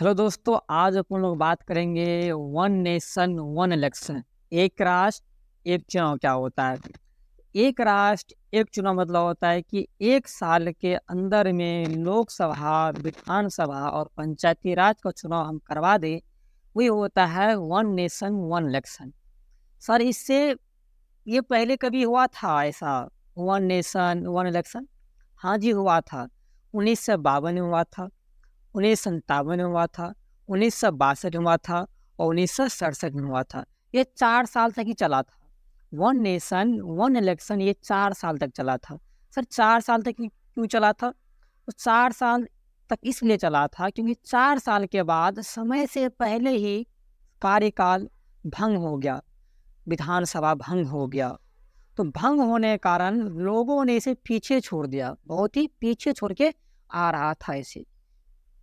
Hello दोस्तों, आज अपन लोग बात करेंगे वन नेशन वन इलेक्शन। एक राष्ट्र एक चुनाव क्या होता है। एक राष्ट्र एक चुनाव मतलब होता है कि एक साल के अंदर में लोकसभा, विधानसभा और पंचायती राज का चुनाव हम करवा दें, वही होता है one nation one election. Sir, इससे ये पहले कभी हुआ था ऐसा वन नेशन वन इलेक्शन? हाँ जी, हुआ था। 1952 में हुआ था, 1957 में हुआ था, 1962 में हुआ था और 1967 में हुआ था। ये 4 साल तक ही चला था। वन नेशन वन इलेक्शन ये 4 साल तक चला था। सर, 4 साल तक क्यों चला था? तो 4 साल तक इसलिए चला था क्योंकि 4 साल के बाद समय से पहले ही कार्यकाल भंग हो गया, विधानसभा भंग हो गया। तो भंग होने के कारण लोगों ने इसे पीछे छोड़ दिया, बहुत ही पीछे छोड़ के आ रहा था। इसे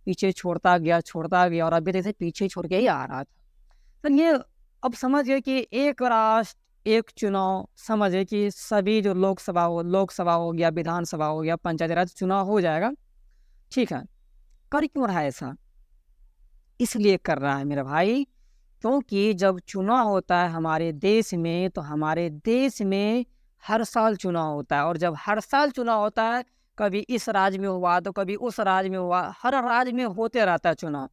पीछे छोड़ता गया और अभी तक पीछे छोड़ के ही आ रहा था। तो ये अब समझ गए कि एक राष्ट्र एक चुनाव, समझ गए कि सभी जो लोकसभा हो गया, विधानसभा हो गया, पंचायती राज चुनाव हो जाएगा। ठीक है, कर क्यों रहा है ऐसा? इसलिए कर रहा है मेरे भाई, क्योंकि जब चुनाव होता है हमारे देश में, तो हमारे देश में हर साल चुनाव होता है। और जब हर साल चुनाव होता है, कभी इस राज्य में हुआ तो कभी उस राज्य में हुआ, हर राज्य में होते रहता है चुनाव।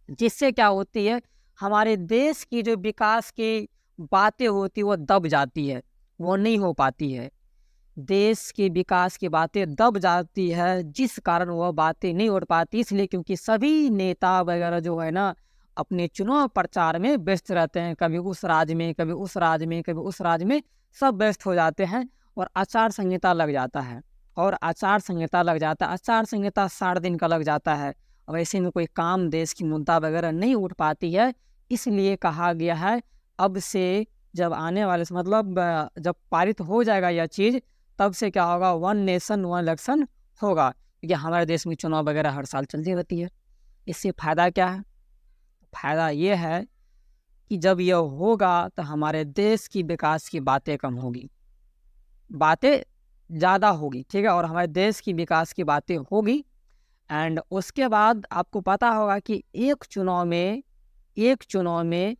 जिससे क्या होती है, हमारे देश की जो विकास की बातें होती है वो दब जाती है, वो नहीं हो पाती है। देश के विकास की बातें दब जाती है, जिस कारण वह बातें नहीं हो पाती। इसलिए क्योंकि सभी नेता वगैरह जो है ना, अपने चुनाव प्रचार में व्यस्त रहते हैं, कभी उस राज्य में, कभी उस राज्य में, कभी उस राज्य में, सब व्यस्त हो जाते हैं। और आचार संहिता लग जाता है, आचार संहिता 60 दिन का लग जाता है। अब ऐसे में कोई काम, देश की मुद्दा वगैरह नहीं उठ पाती है। इसलिए कहा गया है, अब से जब आने वाले मतलब जब पारित हो जाएगा यह चीज़, तब से क्या होगा, वन नेशन वन इलेक्शन होगा। क्योंकि हमारे देश में चुनाव वगैरह हर साल चलती रहती है। इससे फ़ायदा क्या है? फ़ायदा ये है कि जब यह होगा तो हमारे देश की विकास की बातें कम होगी, बातें ज़्यादा होगी। ठीक है, और हमारे देश की विकास की बातें होगी। एंड उसके बाद आपको पता होगा कि एक चुनाव में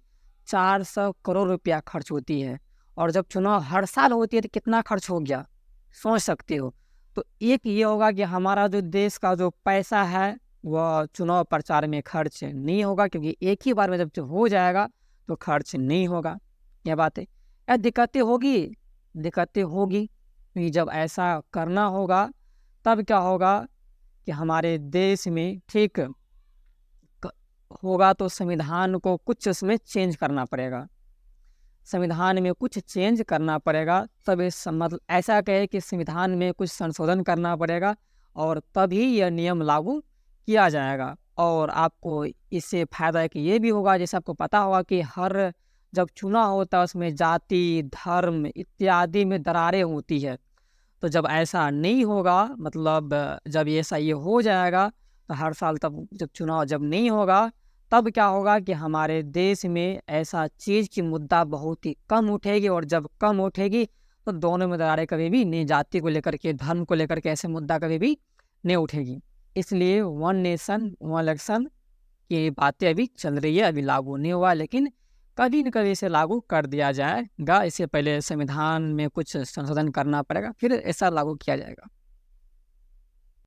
400 करोड़ रुपया खर्च होती है। और जब चुनाव हर साल होती है तो कितना खर्च हो गया, सोच सकते हो। तो एक ये होगा कि हमारा जो देश का जो पैसा है वह चुनाव प्रचार में खर्च नहीं होगा, क्योंकि एक ही बार में जब हो जाएगा तो खर्च नहीं होगा। यह बात है, यार दिक्कतें होगी क्योंकि जब ऐसा करना होगा तब क्या होगा कि हमारे देश में ठीक होगा तो संविधान को कुछ उसमें चेंज करना पड़ेगा, संविधान में कुछ चेंज करना पड़ेगा। तब इस मतलब ऐसा कहे कि संविधान में कुछ संशोधन करना पड़ेगा और तभी यह नियम लागू किया जाएगा। और आपको इससे फ़ायदा कि ये भी होगा, जैसे आपको पता होगा कि हर जब चुनाव होता है उसमें जाति, धर्म इत्यादि में दरारें होती है। तो जब ऐसा नहीं होगा, मतलब जब ऐसा ये हो जाएगा तो हर साल, तब जब चुनाव जब नहीं होगा, तब क्या होगा कि हमारे देश में ऐसा चीज़ की मुद्दा बहुत ही कम उठेगी। और जब कम उठेगी तो दोनों में दरारें कभी भी नहीं, जाति को लेकर के, धर्म को लेकर के ऐसे मुद्दा कभी भी नहीं उठेगी। इसलिए वन नेशन वन इलेक्शन की बातें अभी चल रही है, अभी लागू नहीं हुआ, लेकिन कभी न कभी इसे लागू कर दिया जाएगा। इससे पहले संविधान में कुछ संशोधन करना पड़ेगा, फिर ऐसा लागू किया जाएगा।